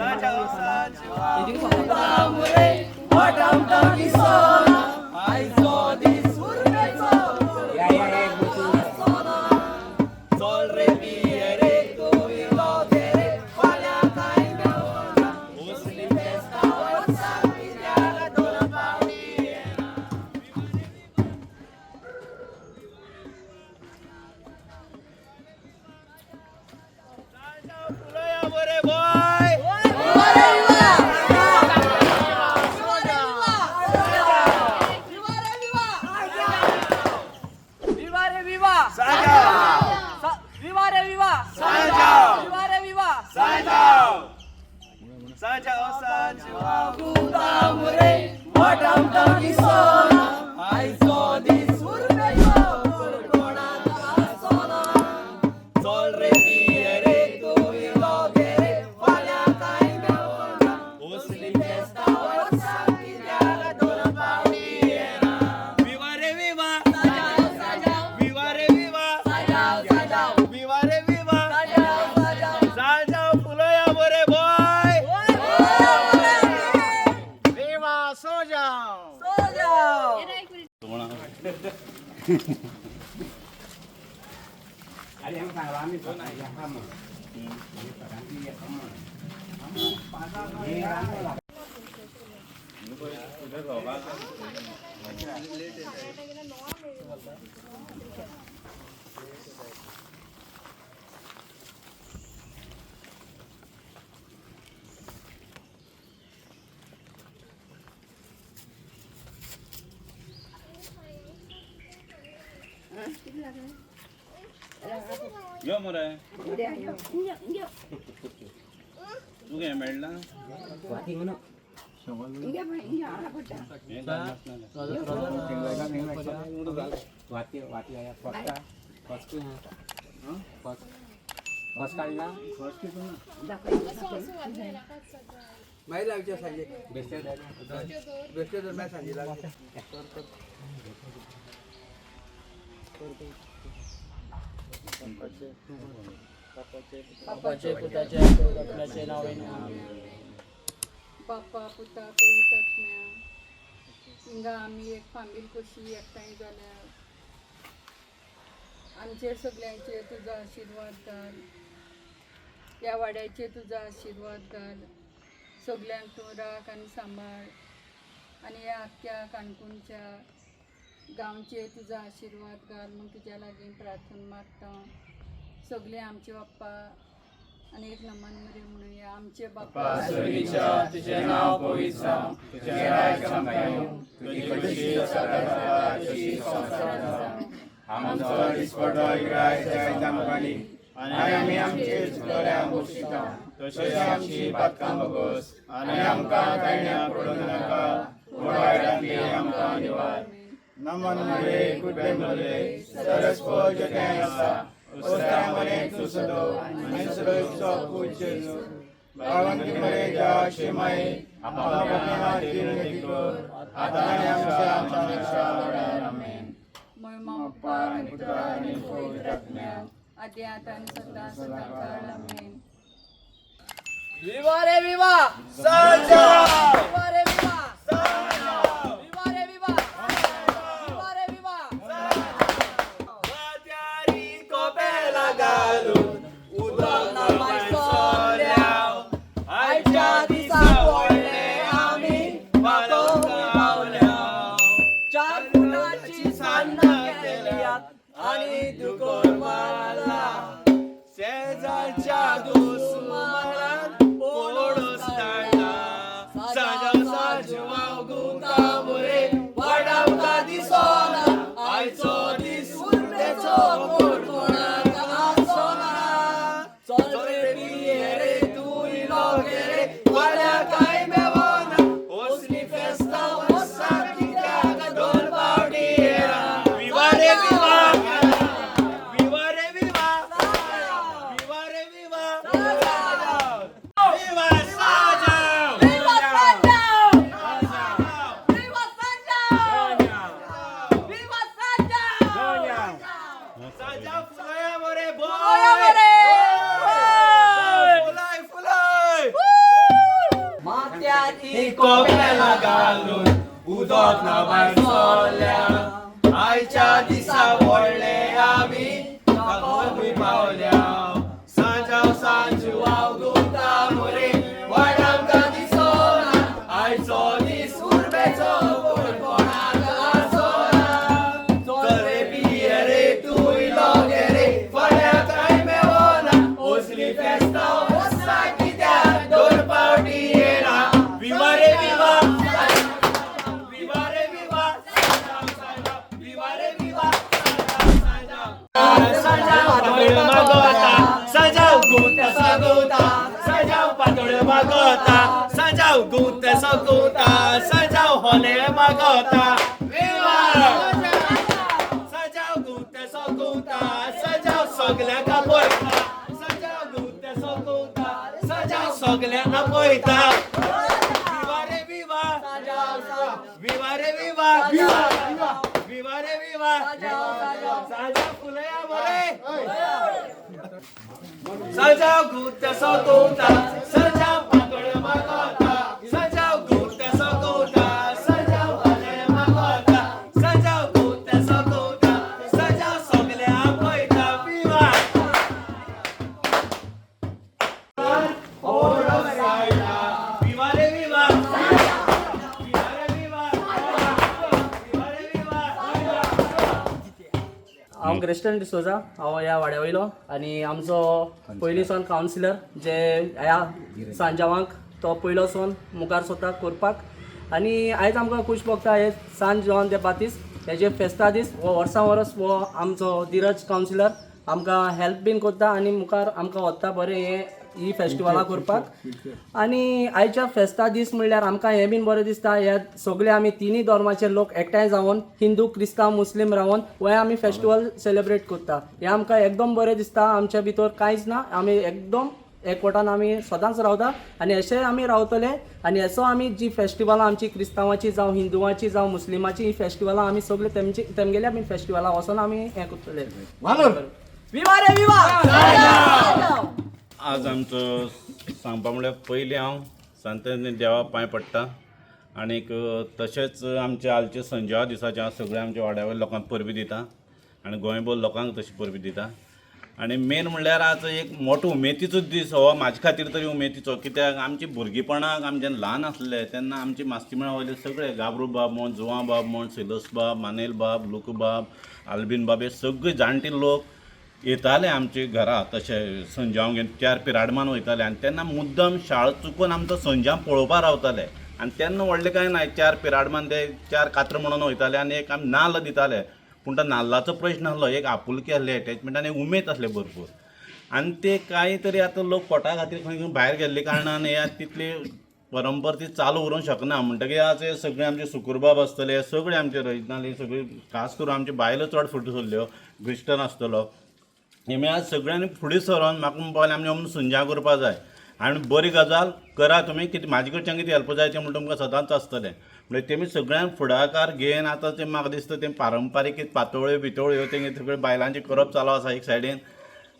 사자오 사자오 부담을 와담다기 소나 아이소 디스ур메소 야야야 소나 sol re mi re tu y lo tere falla caina ona usli festa osa piñaga dona pauliena saja pulaya bore boy Saja saja budamure wadam tangi sona I saw this urmeso kona sona sol re mi re tu lo gere falla caina ona usli festa osa piñaga dona pauliena viva re viva saja saja viva re viva saja saja viva re viva saja saja saja pulaya bore boy Ada yang salah nih Pak ya kamu. Ini nanti ya kamu. Kamu pasal ini lah. Yo more. Tughe medla. Wati ngono. Wati ya pasta. Pastu. Pas काढला first पण माहिती लागच्या सांगे best best तर मैं सांगितला बापाचे पुताचे आपल्याचे नावे बापा पुता पवित्रज्ञा हिंगा आम्ही एक फामील कशी एकठांय जाल्या आमचे सगळ्यांचे तुझा आशीर्वाद घाल या वाड्याचे तुझा आशीर्वाद घाल सगळ्यांक तूं राख आनी सांबाळ आनी या आख्या काणकोणच्या गांवचे तुझा आशीर्वाद घाल म्हूण तुज्या लागीं प्रार्थना मागता सगळे आमचे बाप्पा आणि एक नमन मरे म्हणून या आमचे बाप्पा तुझे नाव पवित्र तुझे राज्य संपयो तुझी कशी सदाची संसारात आमचो दिसपडो इराय जायता मुखाली आनी आमी आमचे चुकल्या गोश्टिता तशेंच आमची पातकां बगोस आनी आमकां कायण्या पडूंक नाका पूण वायटांतली आमकां निवार नमन मरे कुडे मरे सरस्वो जगें आसा Ostra mare tu sado, ansro so kuchenu. Bhavanti mare ja shemai, apapapna dirniko, atanyam sham sham amen. महिमा बाप्पा आणि पुत्र आणि पवित्रात्म्या आदी आता आणि सदा सदाकाळ आमेन. विवा रे विवा Saja! विवा रे विवा Saja! विवा रे विवा विवा रे विवा Wadyari kopela galun, udang naman soryaw. Aja di sapole ami, balong kaulaw. चार फुटाची सान्ना केल्यात आणि दुकोर मारला शेजारच्या दुश्मनात पोळोस काढला. साजा साजवा गुंतामुळे वाडावता दिसोना. आयचो दीस उरलेचो कोण कोणाक आसोना. चल रे पिये रे तू इलो गे रे हाती कोपेला घालून उदक ना भायर सरल्या आयच्या दिसा व्हडले आमी ताका पावल्या सांजाव सांज वावगुता मोरे वाट आमकां दिसोना आयचो दीस उर्बेचो कोण कोणाक आसोना चले पिये रे तूय लोगे रे फाल्या कांय मेवना असली फेस्ता वस्ता कित्याक दोन पावटी येना विवा रे विवा विवा रे विवा विवा रे विवा सजाव गुंत सगोता सजाव पातोळ मागोता सजाव गुंत सगोता सजाव होले मागोता विवा सजाव गुंत सगोता सजाव सगळ्यांक आपयता सजाव गुंत सगोता सजाव सगळ्यांक आपयता विवा रे विवा विवा रे विवा विवा रे विवा सजाव फुलया बरे सजाव गुंत सगोता सजाव पातोळ मागोता सजाव गुंत सगोता सजाव होले मागोता सजाव गुंत सगोता सजाव सगळ्या आपयता विवा ओरो सायला विवा रे विवा विवा रे विवा विवा रे विवा हांव क्रिस्टन डिसोजा हांव ह्या वाड्या वयलो आनी आमचो पयलीं सावन कावन्सिलर जे ह्या सांजावांक तो पयलो सावन मुखार सोदता करपाक आनी आयज आमकां खूश भोगता हे सांज जॉन दे बातीस हेजे फेस्ता दीस हो वर्सां वर्स हो आमचो धीरज कावन्सिलर आमकां हेल्प बीन करता आनी मुखार आमकां वता बरें हे ही फेस्टिवलां करपाक आनी आयच्या फेस्ता दीस म्हणल्यार आमकां हें बीन बरें दिसता हे सगळे आमी तिनूय धर्माचे लोक एकठांय जावन हिंदू क्रिस्तांव मुस्लीम रावन हे आमी फेस्टिवल सेलिब्रेट करता हें आमकां एकदम बरें दिसता आमच्या भितर कांयच ना आमी एकदम एकवटान आमी सदांच रावता आनी अशें आमी रावतले आनी असो आमी जी फेस्टिवलां आमची क्रिस्तांवाची जावं हिंदुवाची जावं मुस्लिमाची ही फेस्टिवलां आमी सगळे तेमगेले आमी फेस्टिवलां वचोन आमी हें करतले विवा रे विवा आज आमचो सांगपा म्हळ्यार पयलीं हांव सांत देवा पांय पडटा आनीक तशेंच आमच्या हालच्या संजया दिसाच्या सगळ्या आमच्या वाड्यावयल्या लोकांक परबी दिता आनी गोंयभर लोकांक तशी परबी दिता आनी मेन म्हणल्यार आज एक मोठो उमेदीचो दीस हो म्हाजे खातीर तरी उमेदीचो कित्याक आमची भुरगेपणाक आमी जेन्ना ल्हान आसले तेन्ना आमची मास्तीमेळा वयले सगळे गाबरू बाब म्हण जुवां बाब म्हण सिलोस बाब मानेल बाब लुक बाब आल्बीन बाब हे सगळे जाणटे लोक येताले आमचे घरा तशें संजाव घेवन 4 पिराडमान वयताले आनी तेन्ना मुद्दम शाळा चुकून आमकां संजाव पळोवपा रावताले आनी तेन्ना व्हडलें कांय ना 4 पिराडमान ते 4 कात्र म्हणून वयताले आनी एक आमी नाल्ल दिताले पूण तो नाल्लाचो प्रश्न आसलो एक आपुलकी आसली एटॅचमेंट आनी उमेद आसले भरपूर आनी ते कांय तरी आतां लोक पोटा खातीर खंय भायर गेल्ले कारणान हे तितली परंपरा ती चालू उरूंक शकना म्हणटकीर आज हे सगळे आमचे सुकुरबाब आसतले सगळे आमचे रयतनाली सगळी खास करून आमचे बायलो चड फुडें सरल्यो क्रिश्चन आसतलो हेमी आज सगळ्यांनी फुडें सरोन म्हाका म्हणपाक आमी अमून संजा करपा जाय आनी बरी गजाल करा तुमी कितें म्हाजे कडच्यान कितें हेल्प जाय तें म्हणटा तुमकां सदांच आसतलें म्हणजे तेमी सगळ्यान फुडाकार घेवन आतां तें म्हाका दिसता तें पारंपारीक पातोळ्यो बितोळ्यो तेंगे सगळे बायलांचें करप चालू आसा एक सायडीन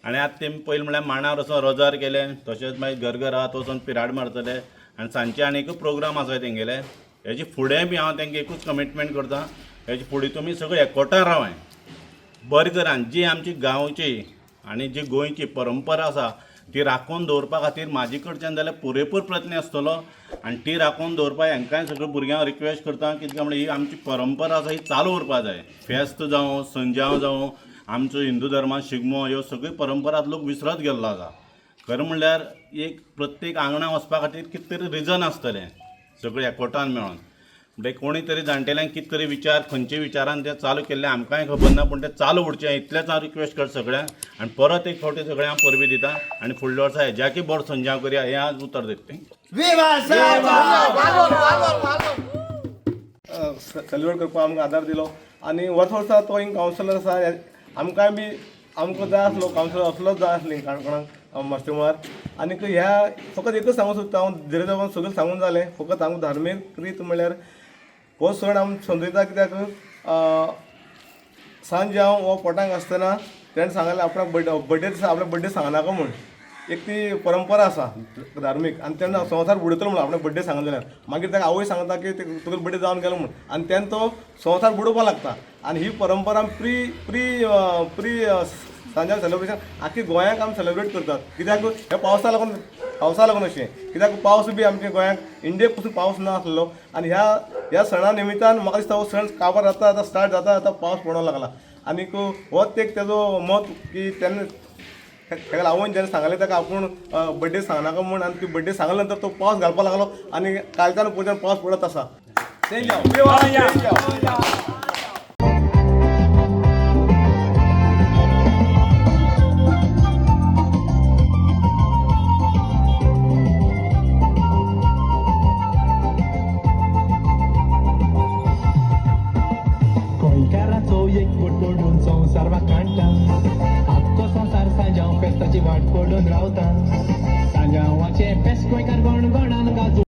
आनी आतां तेमी पयलीं म्हळ्यार मांडार वचोन रोजार केलें तशेंच मागीर घरघरात वचोन पिराड मारतले आनी सांजचे आनी एक प्रोग्राम आसा तेंगेले हेजे फुडें बी हांव तेंका एकूच कमिटमेंट करता हेजे फुडें तुमी सगळे एकवटान रावाय बरें तरान जी आमची गांवची आनी जी गोंयची परंपरा आसा ती राखून दवरपा खातीर म्हाजे कडच्यान जाल्यार पुरेपूर प्रयत्न आसतलो आनी ती राखून दवरपाक हांकांय सगळ्या भुरग्यांक रिक्वेस्ट करता कित्याक म्हणल्यार ही आमची परंपरा आसा ही चालू उरपा जाय फेस्त जावं संजाव जावं आमचो हिंदू धर्मान शिगमो ह्यो सगळी परंपरा लोक विसरत गेल्लो आसा खरें म्हणल्यार एक प्रत्येक आंगणा वचपा खातीर कितें तरी रिजन आसतलें सगळें एकवटान मेळोन म्हणजे कोणी तरी जाणटेल्यांक कितें तरी विचार खंयचे विचारान ते चालू केल्ले आमकांय खबर ना पूण ते चालू उरचें इतलेंच हांव रिक्वेस्ट करता सगळ्यांक आनी परत एक फावटी सगळ्यांक परबी दिता आनी फुडल्या वर्सा हेज्याकी बरो संजाव करया हें आज उतर दिता सेलिब्रेट करपाक आमकां आदार दिलो आनी वर्स वर्सा तो हिंग कावन्सिलर आसा आमकांय बी आमकां जाय आसलो कावन्सिलर असलोच जाय आसली काणकोणाक मास्तेमार आनीक ह्या फकत एकच सांगूंक सोदता हांव धीरज सगळें सांगून जालें फकत आमकां धार्मीक रीत म्हणल्यार हो सण आमी समजयता कित्याक सांज हांव हो पोटांक आसतना तेणें सांगलें आपणाक बर्थडे दिसा आपल्या बर्थडे सांगनाका म्हूण एक ती परंपरा आसा धार्मीक आनी तेन्ना संवसार बुडयतलो म्हणून आपणे बड्डे सांगले जाल्यार मागीर ताका आवय सांगता की तुका बड्डे जावन गेलो म्हणून आनी तेन्ना तो संवसार बुडोवपाक लागता आनी ही परंपरा प्री सांजा सेलिब्रेशन आख्खी गोंयांक आमी सेलिब्रेट करतात कित्याक हे पावसा लागून अशें कित्याक पावस बी आमच्या गोंयांक इंडियेक पसून पावस ना आसलो आनी ह्या सणा निमित्तान म्हाका दिसता हो सण काबार जाता आतां स्टार्ट जाता पावस पडोंक लागला आनीक होच एक तेजो मत की तेन्ना ताका आवयन जेन्ना सांगलें ताका आपूण बड्डे सांगनाका म्हूण आनी ती बड्डे सांगले नंतर तो पावस घालपाक लागलो आनी कालच्यान पयल्यान पावस पडत आसा गोंयकाराचो एक पडून संवसार वाकाणटा आख्खो संवसार सांजाव फेस्ताची वाट पडून रावता सांजावाचे फेस्त गोंयकार गणगणान गाजू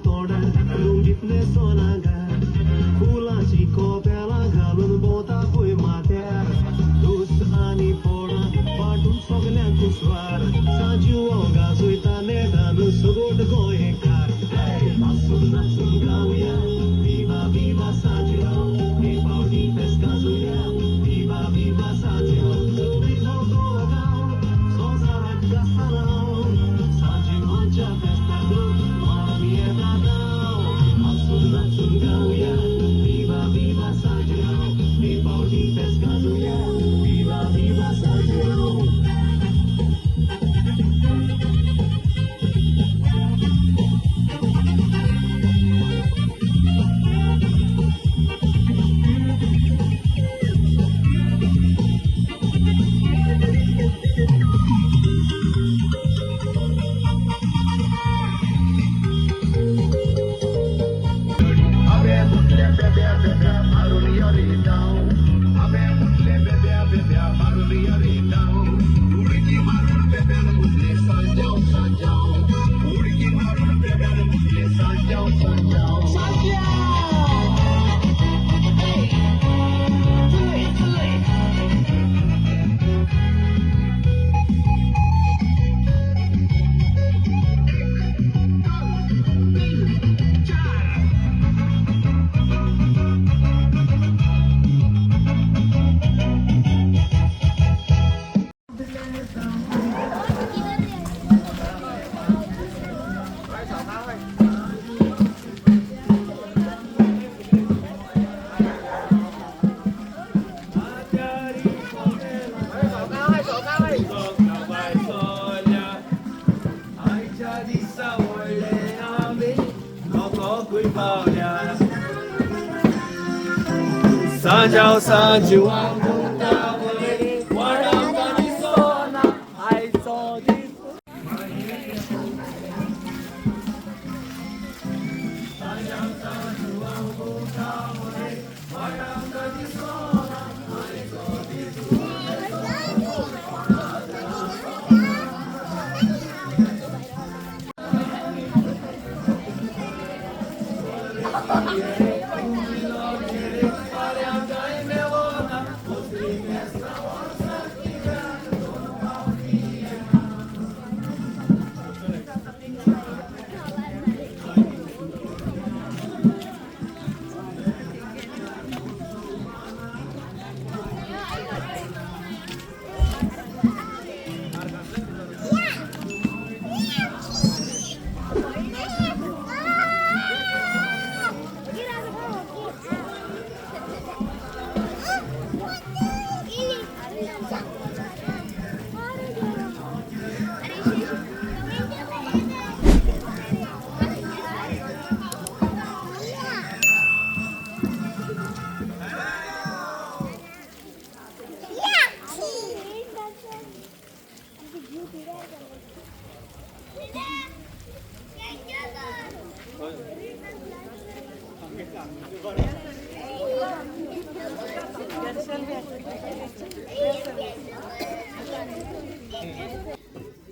toda वय पावल्या सांजाव सांजवांक वाडांका दिसोना आयचो दीस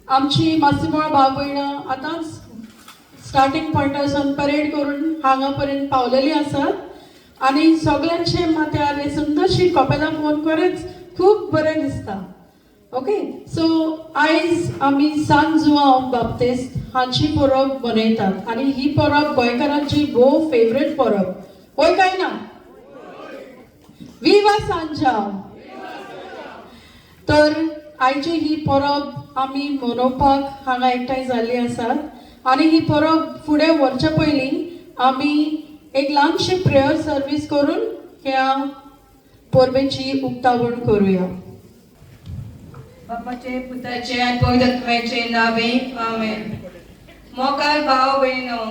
आमची मासिमोळा भाव भयणां आतांच स्टार्टिंग पॉयंटासून परेड करून हांगा पर्यंत पावलेली आसात आनी सगळ्यांचे माथ्यार हे सुंदरशी कपेलां पळोवन खरेंच खूब बरें दिसता. ओके, सो आयज आमी सांत जुआंव बाप्तिस्त हांची परब मनयतात आनी ही परब गोंयकारांची भोव फेवरेट परब, होय काय ना? विवा सांजाव. तर आयची ही परब आमी मनोवपाक हांगा एकठांय जाल्ली आसात आनी ही परब फुडें व्हरचे पयलीं आमी एक ल्हानशी प्रेयर सर्वीस करून ह्या परबेची उक्तावण करूया. बापाचे पुताचे आनी पवित्रात्म्याचे नावे आमेन. मोगाळ भाव भयणो,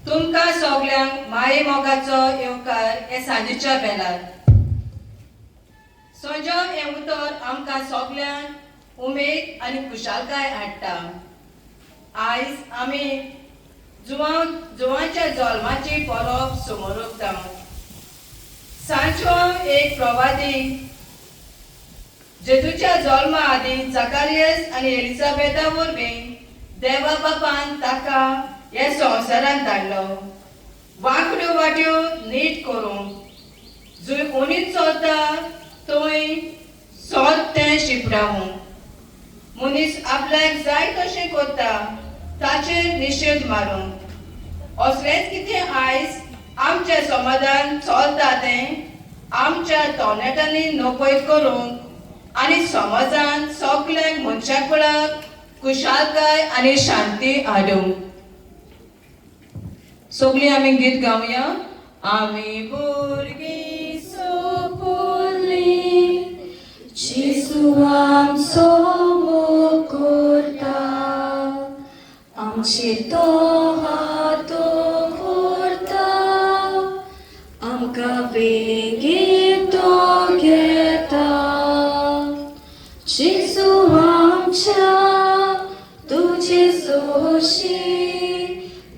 तुमकां सगल्यांक माये मोगाचो येवकार हे सांजेच्या बेलार. संजो हे उतर आमकां सगल्यांक उमेद आनी खुशालकाय हाडटा. आयज आमी जुवांच्या जल्माची परब समोर उरता. सांजो एक प्रवादी जेजूच्या जल्मा आदी जकारियस आनी एलिझाबेथा वरवीं देवा बापान ताका ह्या संवसारांत धाडलो. वांकड्यो वाट्यो नीट करूंक, जंय उणीत चलता थंय सोद तें शिपडावंक. मनीस आपल्याक जाय तशें करता ताचेर निशेध मारूंक. असलेंच कितें आयज आमच्या समाजान चलता तें आमच्या तोंडांनी नपयत करूंक आनी समाजान सगळ्यांक मनशाकुळाक खुशालकाय आनी शांती हाडूंक. सगळीं आमी गीत गावया. आमी भुरगीं सोंपोली जेजू आमचो मोग करता, आमचेर तो हातो व्हरता, आमकां बेगीन तो घेता. जेजू आमच्या तुजे सोशी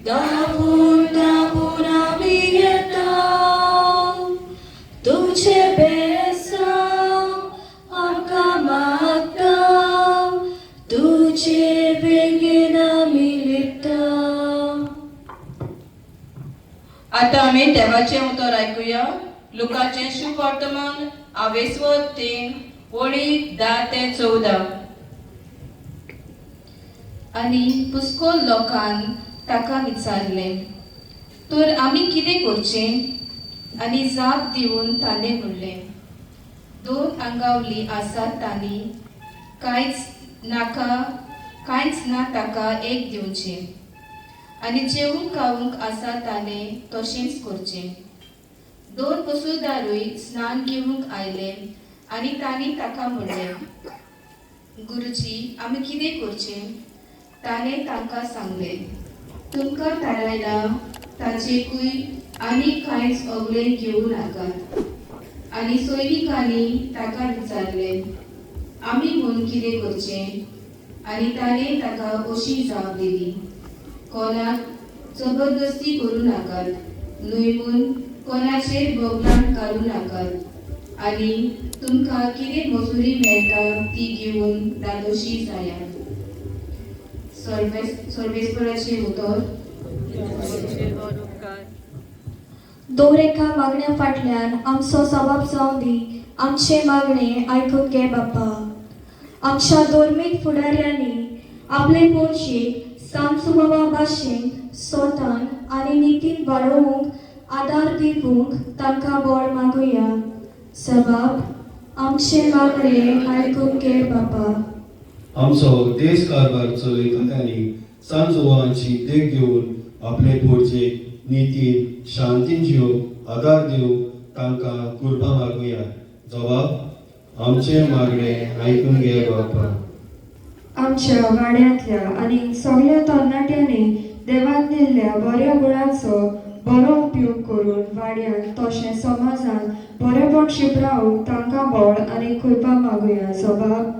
दाबून दाबून आमी येता. तुझे बेसांव आमकां मागता, तुझे बेगीन आमी लिपता. आतां आमी देवाचें उतर आयकुया. लुकाचें शुभ वर्तमान 20 वळी 10 ते 14. आनी पुस्कोल लोकान ताका विचारलें, तर आमी कितें करचें? आनी जाप दिवन ताणें म्हणलें, 2 आंगावली आसात तांणी कांयच ना ताका एक दिवचें. आनी जेवूंक खावूंक आसा ताणें तशेंच करचें. 2 पसूदारूय स्नान घेवंक आयले आनी तांणी ताका म्हणलें, गुरुजी आमी कितें करचें? ताणें तांकां सांगलें, तुमकां थारायला ताचेकूय आनी कांयच अवलेन घेवं नाकात. आनी सैनिकांनी ताका विचारलें, आमी म्हूण कितें करचें? आनी ताणें ताका अशी जाप दिली, कोणाक जबरदस्ती करूं नाकात, न्हय म्हूण कोणाचेर बोगलांत घालूं नाकात, आनी तुमकां कितें मजुरी मेळटा ती घेवन धाडोशी जायात. सर्वेस्पराचें उतर. दोन एका मागण्या फाटल्यान आमचो सबाब जावन दी, आमचे मागणे आयकून घे बापा. आमच्या धर्मीक फुडाऱ्यांनी आपले पोरशीक सांसुबाबा भाशेन स्वतान आनी नितीन वाडोवंक आदार दिवंक तांकां बळ मागुया. सबाब, आमचे मागणे आयकून घे बापा. आमचो देश कारभार चलयतल्यांनी सांजोवांची देख घेवन आपले पोरचेक नितीन शांतीन जिवंक आदार दिवंक तांकां कुर्बा मागुया. जबाब, आमचे मागणे आयकून घे बापा. आमच्या वाड्यांतल्या आनी सगळ्या तरणाट्यांनी देवान दिल्ल्या बऱ्या गुणांचो बरो उपयोग करून वाड्यान तशें समाजान बरेपण शिबरावंक तांकां बळ आनी कृपा मागुया. सबाब,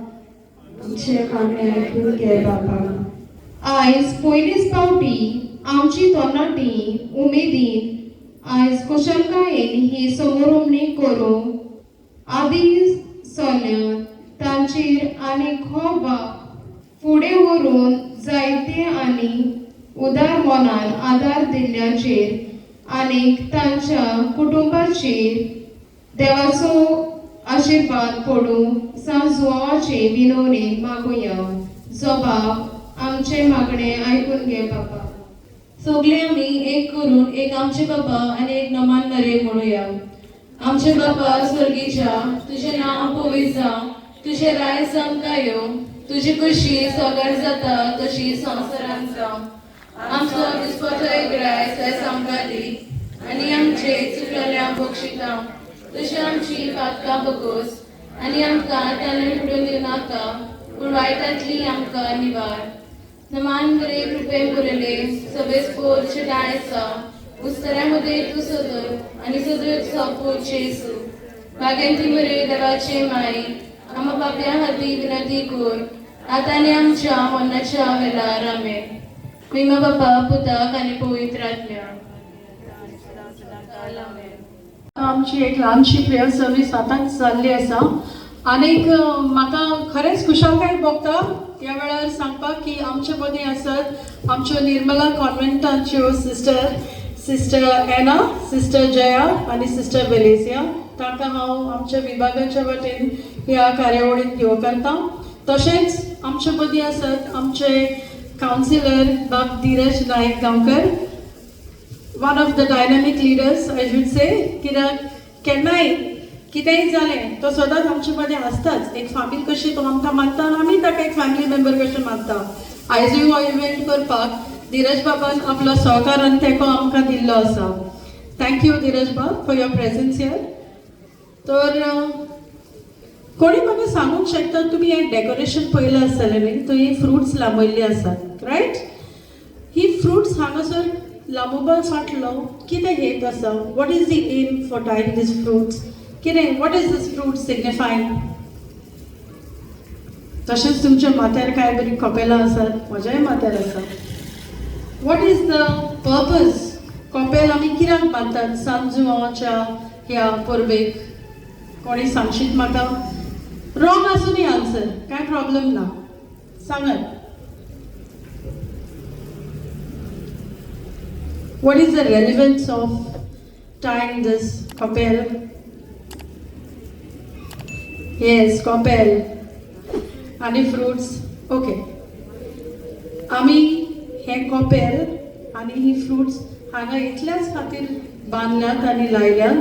आमचे मागणे आयकून घे बापा. आयज पयलीच फावटी आमची तरणाटी उमेदीन आयज कुशलकायेन ही समारंभणी करूंक आदी चल्ल्यात तांचेर आनी खूब फुडें व्हरून जायते आनी उदार मनान आदार दिल्ल्याचेर आनीक तांच्या कुटुंबाचेर देवाचो आशिर्वाद पडूं सांजोवाचे विनवणेन मागुया. जबाब, आमचे मागणे आयकून घे बापा. सगळे आमी एक करून एक आमचे बाबा आनी एक नमान नरे म्हणुया. आमचे बाबा स्वर्गीच्या, तुझें नांव पवित्र जावं, तुझें रायज आमकां येवं, तुजी कशी सगळ्यार जाता तशी संवसारांत जावं. आमचो दिसपटो एक रायज आयज आमकां दी, आनी आमचे चुकलेल्यांक बक्षिता, तशी आमची पातकां बगोस, आनी आमकां ताणें फुडून दिवं नाका, पूण वायटांतली आमकां निवार. नमान बरे कृपे बरयले सभेस्पोर दायचा उस्तऱ्यामध्ये तू सदर आणि सदर सापोचे सु बागेंती बरे देवाचे माई आम्हा बाप्या हाती विनंती कर आताने आमच्या मनाच्या वेळार आमेन. भीमा बापा पुताक आनी पवित्र आत्म्या. आमची एक ल्हानशी प्रेयर सर्वीस आतांच जाल्ली आसा. आनीक म्हाका खरेंच खुशालकाय भोगता ह्या वेळार सांगपाक की आमचे मदीं आसात आमच्यो निर्मला कॉन्व्हेंटाच्यो सिस्टर एना, सिस्टर जया आनी सिस्टर वेलेसिया. तांकां हांव आमच्या विभागाच्या वतीन ह्या कार्यावळींत येवकारतां. तशेंच आमचे मदीं आसात आमचे कावन्सिलर बाब Dhiraj Naik Gaonkar, one of the dynamic leaders I should say, कित्याक केन्नाय कितेंय जालें तो सदांच आमचे मदें आसताच. एक फामील कशी तो आमकां मानता आनी आमी ताका एक फॅमिली मेंबर कशें मानता. आयजूय हो इव्हेंट करपाक धीरज बाबान आपलो सहकार आनी तेंको आमकां दिल्लो आसा. थँक्यू धीरज बाब फॉर युअर प्रेझन्स हियर. तर कोणी म्हाका सांगूंक शकता तुमी हें डेकोरेशन पयलें आसतलें न्ही, थंय फ्रुट्स लांबयल्ली आसात रायट. ही फ्रुट्स हांगासर लांबोवपा फाटलो कितें हेत आसा? What is the aim for tying these fruits? कितें what is this fruit signifying? तशेंच तुमच्या माथ्यार कांय बरी कपेलां आसात, म्हज्याय माथ्यार आसा. What is the purpose? कपेल आमी कित्याक बांदतात सांजुवाच्या ह्या परबेक? कोणी सांगशीत म्हाका? रॉंग आसूं न्ही आन्सर, कांय प्रॉब्लेम ना, सांगात. What is the relevance of tying this कपेल? येस, कपेल आनी फ्रुट्स. ओके, आमी हे कपेल आनी ही फ्रुट्स हांगा इतल्याच खातीर बांदल्यात आनी लायल्यात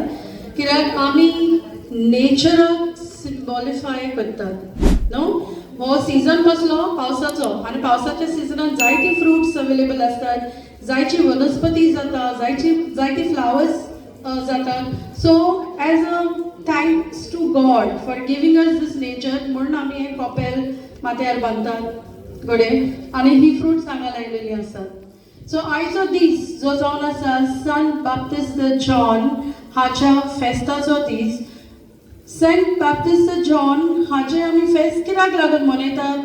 कित्याक आमी नेचराक सिम्बॉलिफाय करतात न्हू. हो सीजन कसलो? पावसाचो, आनी पावसाच्या सिजनान जायती फ्रुट्स अवेलेबल आसतात, जायची वनस्पती जाता, जायती फ्लावर्स जातात. So as a thanks to God for giving us this nature म्हणून आमी हे कपेल माथ्यार बांदतात घडये, आनी ही फ्रुट्स हांगा लायलेली आसात. सो आयचो दीस जो जावन आसा संत बाप्तिस्ट जॉन हाच्या फेस्ताचो दीस. सेंट बाप्तिस्ट जॉन हाचे आमी फेस्त कित्याक लागून मनयतात?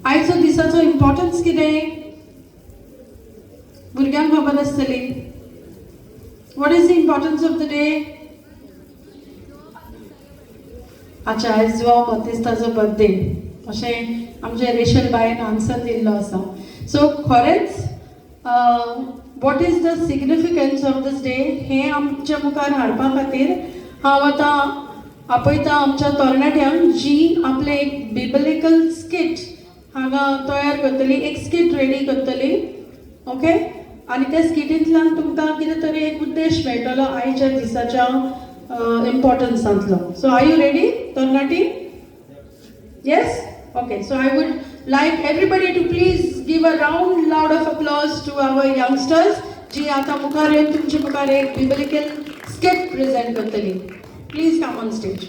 आयचो दिसाचो इम्पॉर्टन्स कितें? भुरग्यांक खबर आसतली. What is the importance of the day? अच्छा, आयज जुआंव बाप्तिस्ताचो बर्थडे अशें आमचे रेशल बायन आन्सर दिल्लो आसा. सो खरेंच what is the significance of this day हें आमच्या मुखार हाडपा खातीर हांव आतां आपयता आमच्या तरणाट्यांक जी आपलें एक बिबलिकल स्किट हांगा तयार करतली, एक स्किट रेडी करतली. ओके, आनी त्या स्किटींतल्यान तुमकां कितें तरी एक उद्देश मेळटलो आयच्या दिसाच्या इम्पॉर्टन्सांतलो. सो आर यू रेडी तरणाटी? Yes? Okay, so I would like everybody to please give a round loud of applause to our youngsters जी आता मुखार येवन तुमचे मुखार एक biblical skit present करतली. Please come on stage.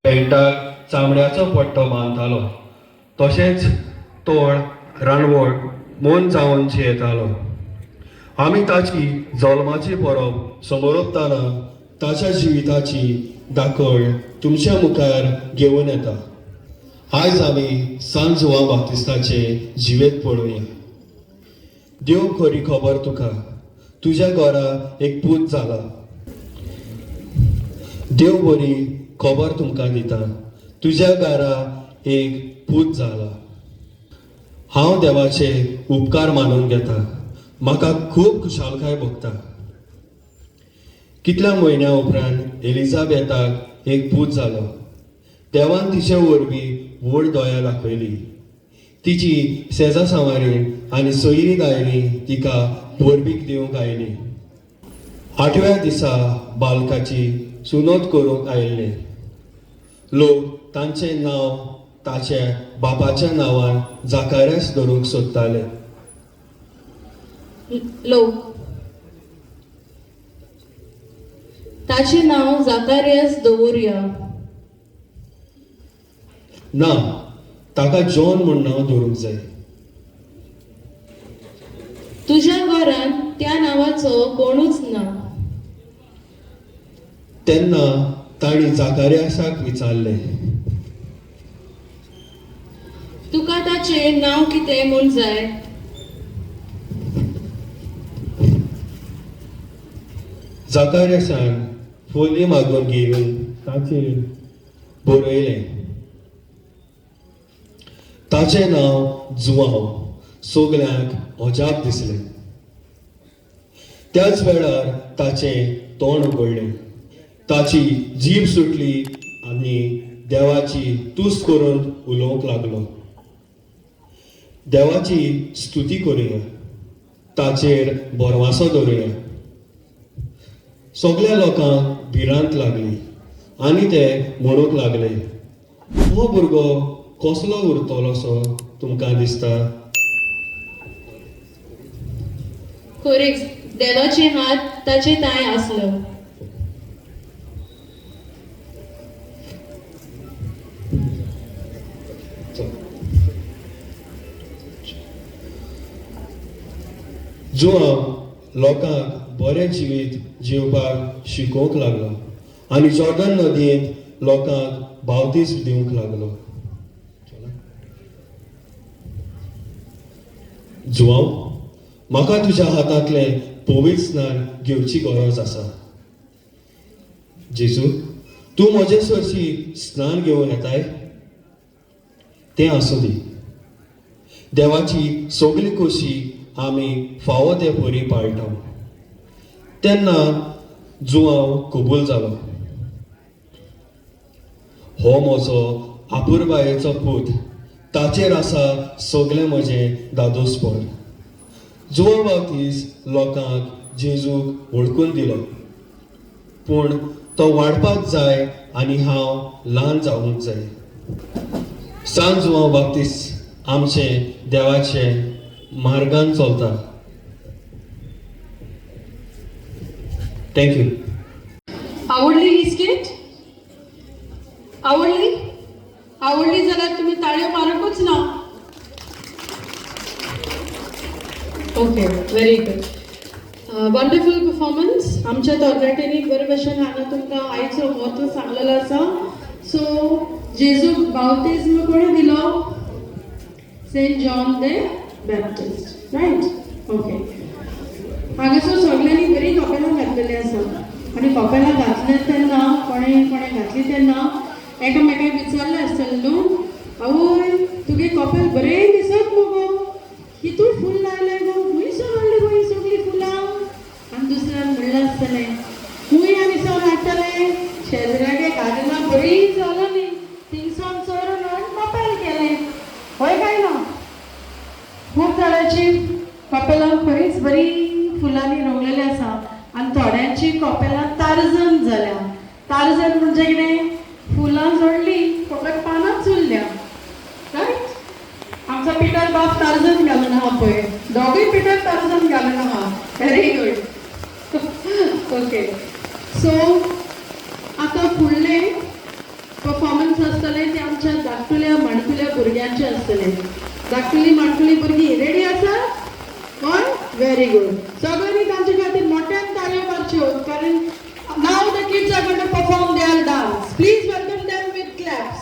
पेंटाक चामड्याचो पट्टो बांदतालो, तशेंच तोंड रानवळ मन जावन येतालो. आमी ताची जल्माची परब समोरपतना ताच्या जिविताची दाखय तुमच्या मुखार घेवन येता. आज आमी सांत जुआंव बाप्तिस्ताचे जिवेत पळोवया. देव खरी खबर तुका, तुज्या घरा एक पूत जाला. देव बरी खबर तुमकां दिता, तुज्या घरा एक पूत जाला. हांव देवाचे उपकार मानून घेता, म्हाका खूब खुशालकाय भोगता. कितल्या म्हयन्या उपरांत एलिझाबेथाक एक पूत जालो. देवान तिचे वरवीं व्हड दया दाखयली. तिची सेजा सांवारीण आनी सोयरी दायरी तिका वरवीक दिवंक आयली. 8व्या दिसा बालकाची सुनोत करूंक आयिल्ले. लोक तांचें नांव ताच्या बापाच्या नांवान जाकार्यास धरूंक सोदताले. लोक ताचें नांव जाकार्यास दवरया. ना, ताका जॉन म्हूण नांव धरूंक जाय. तुज्या घरांत त्या नांवाचो कोणूच ना. तेन्ना ताणी जाकार्यासाक विचारलें, तुका ताचें नांव कितें म्हूण जाय? जाकार्यासान फोली मागून घेवन ताचेर बरयलें, ताचें नांव जुआंव. सगल्यांक अजाप दिसलें. त्याच वेळार ताचें तोंड उगडलें, ताची जीब सुटली आनी देवाची तुस्त करून उलोवंक लागलो. देवाची स्तुती करुया, ताचेर बोरवासो दवरुया. सगळ्या लोकांक भिरांत लागली आनी ते म्हणूंक लागले, हो भुरगो कसलो उरतलोसो तुमकां दिसता? खरेंच देवाचे हात ताचे ताय आसलो. जुआंव लोकांक बरें जिवीत जिवपाक शिकोवंक लागलो आनी जॉर्डन नदयेंत लोकांक बावतीस दिवंक लागलो. जुआंव, म्हाका तुज्या हातांतलें पवित्र स्नान घेवची गरज आसा. जेजू, तूं म्हजे सरशी स्नान घेवन येताय? तें आसूं दी. देवाची सगळी खोशी आमी फावो ते परी पाळटा. तेन्ना जुआंव कबूल जालो. हो म्हजो आपुरबायेचो पूत, ताचेर आसा सगळें म्हजें दादोसपण. जुआंव बाप्तिस्त लोकांक जेजूक वळखून दिलो, पूण तो वाडपाक जाय आनी हांव ल्हान जावंक जाय. सांत जुआंव बाप्तिस्त आमचे देवाचे मार्गान चलता. थँक्यू. आवडली ही स्किट? आवडली? आवडली जाल्यार तुम्ही ताळयो मारकूच ना. Okay, very good. Wonderful performance. आमच्या तरणाट्यांनी बरे भशेन हांगा तुमकां आयचो म्हत्व सांगलेलो आसा. सो जेजूक बावतिस्म कोणे दिलो? Saint John the Baptist, right? Okay. हांगासर सगळ्यांनी बरी कपेलां घातलेली आसा आनी कपेलां घातले तेन्ना कोणे घातली तेन्ना एकामेकाक विचारलें आसतलें न्हू, आवय तुगे कपेल बरें दिसत मुगो, कितून फूल लायलें गो, खुंयसर हाडली गो ही सगळीं फुलां? आनी दुसऱ्यान म्हणलें आसतलें, खूंय आनी सावन हाडटलें, शेजरागे घालना बरी जालो न्ही, थिंगसान चोरून हाडून कपेल केलें, हय काय ना? खूब जाणांची कपेलां खरीच बरी फुलांनी रंगलेली आसा आनी थोड्यांची कपेलां तारजन जाल्या. तारजन म्हणजे कितें? फुलां जोडली फकत पानांच उरल्या, रायट? आमचो पिटर बाप तारजन घालून आहा पळय, दोगूय पिटर तारजन घालून आहा. Very good. ओके. सो आतां फुडले परफॉर्मन्स आसतले ते आमच्या धाकटुल्या माणकुल्या भुरग्यांचे आसतले. धाकटुली माणकुली भुरगीं रेडी आसात? हय, व्हेरी गुड. सगळ्यांनी तांचे खातीर मोठ्यान ताळयो मारच्यो, कारण नाव the kids are going to perform their dance. Please welcome them with claps.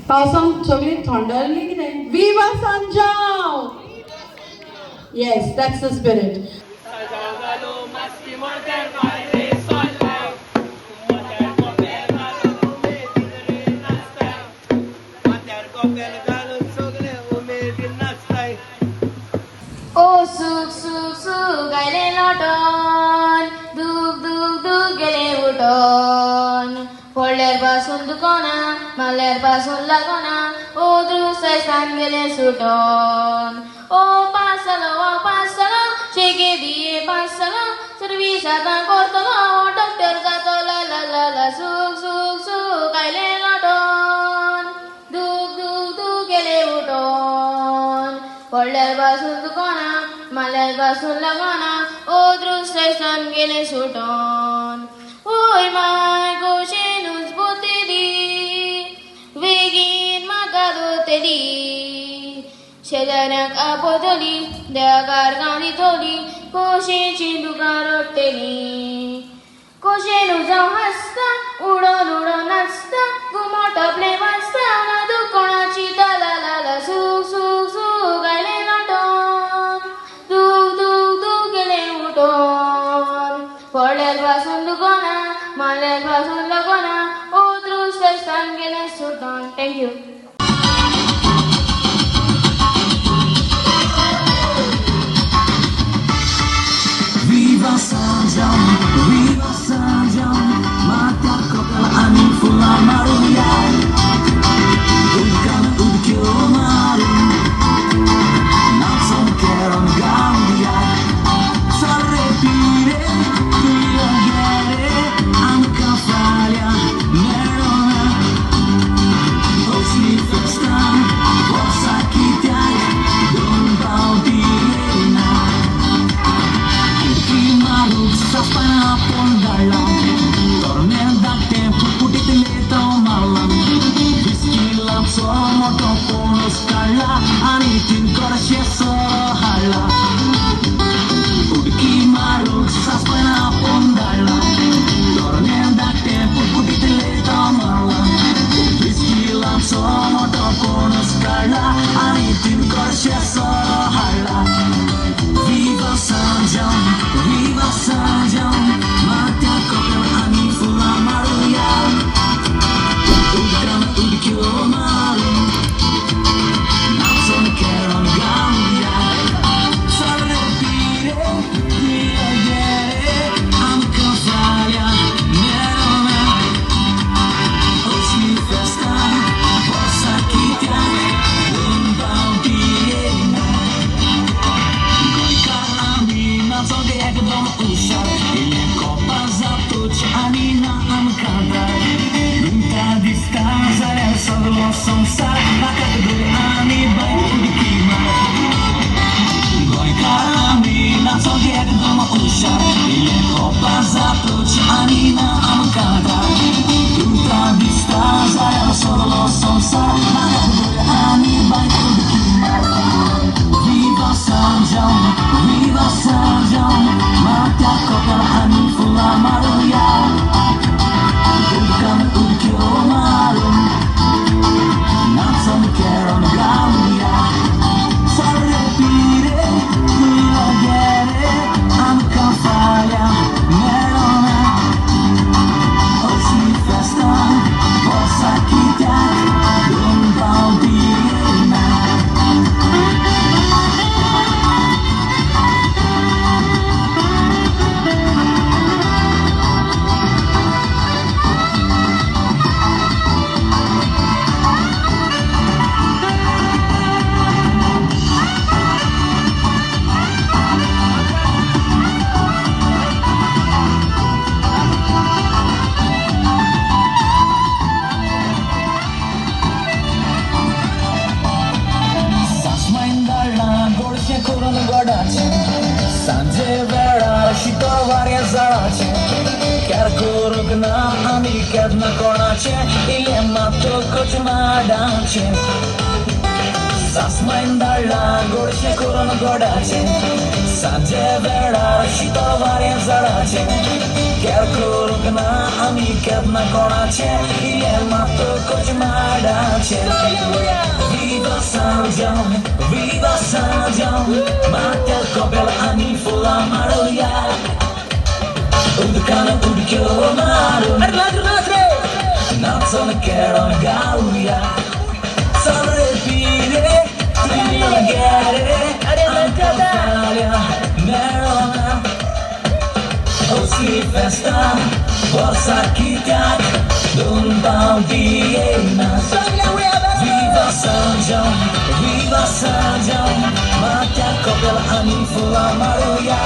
पावसांत सगळीं थंडारली कितें? विवा Sanjao. Yes, that's the spirit. ओ सुख सुख सुख आयले लोटोन, दूख दूख दूख गेले उठोन, पडल्यार पासून दुखोना, मारल्यार पासून लागोना, ओ दुसऱ्यान गेले सुटोन. ओ पास जालो, शेगे बीए पास जालो, सर्वीस आतां करतलो, डॉक्टर जातलो, ला ला ला. सुख सुख सुख आयले लोटोन, दूख दूख दूख गेले उठोन, पडल्यार पासून दुखोना, मारल्यार पासून लागोना, ओ दुसऱ्यान गेले सुटोन. ओय माय गोशेनूच बोतेली, बेगीन म्हाका दोतेली, शेजाऱ्यांक आपयतली, देवाकार गांदितली, खोशेची दुकां रडटली. खोशेन जावं हासता, उडोन उडोन नाचता, घुमटपले वाजता, ना दुखोणाची ताला ला. सुख सुख सुख आयले लोटोन, दूख दूख दूख गेले उठोन, पडल्यार पासून दुखोना, मारल्यार पासून लागोना, ओ दुसऱ्यान गेले सुटोन. Thank you. tinkorsie sohala Udki maruk saspena pondala Dorne dakte putitile tamala Biskila sono topono skala Ani tinkorsie sohala Viva Sanjam Matia kopel ani fula maruya Udkan udkilo maru Natson keron gambia Sarrepire diagere Amka falya nerona Osmi festa Forza kitya Lumbau diena Goika ami Natson jak dom usiad Ile kopa zatoczy ani na amkada Lunta distanza Nel solo sonsar Maka gdy ani bajki ma Goika ami Natson jak dom usiad Ile kopa zatoczy ani na amkada Lunta distanza Nel solo sonsar Maka gdy ani bajki ma Viva Sanjam Matia kopel ani fula maruya Udkan udkilo marum Natson keron gambia Sarrepire diagere Amka falya nerona Osmi festa Forza kitya Lumbau diena करून गोडाचे सांजे वेळार शितळ वारें जळाचे केर करूंक ना आमी केन्ना कोणाचे इले मातोकच माडाचे सास मायन धाडला गोडशें करून गोडाचे सांजे वेळार शितळ वारें जळाचे केर करूंक ना आमी केन्ना कोणाचे इले मातोकच माडाचे Viva Sanjam Matia kopel ani fula maruya Udkan udkilo maru Natson keron gambia Sarrepire diagere Amka falya nerona Osmi festa Forza kitya Lumbau diena Viva Sanjam Matia kopel ani fula maruya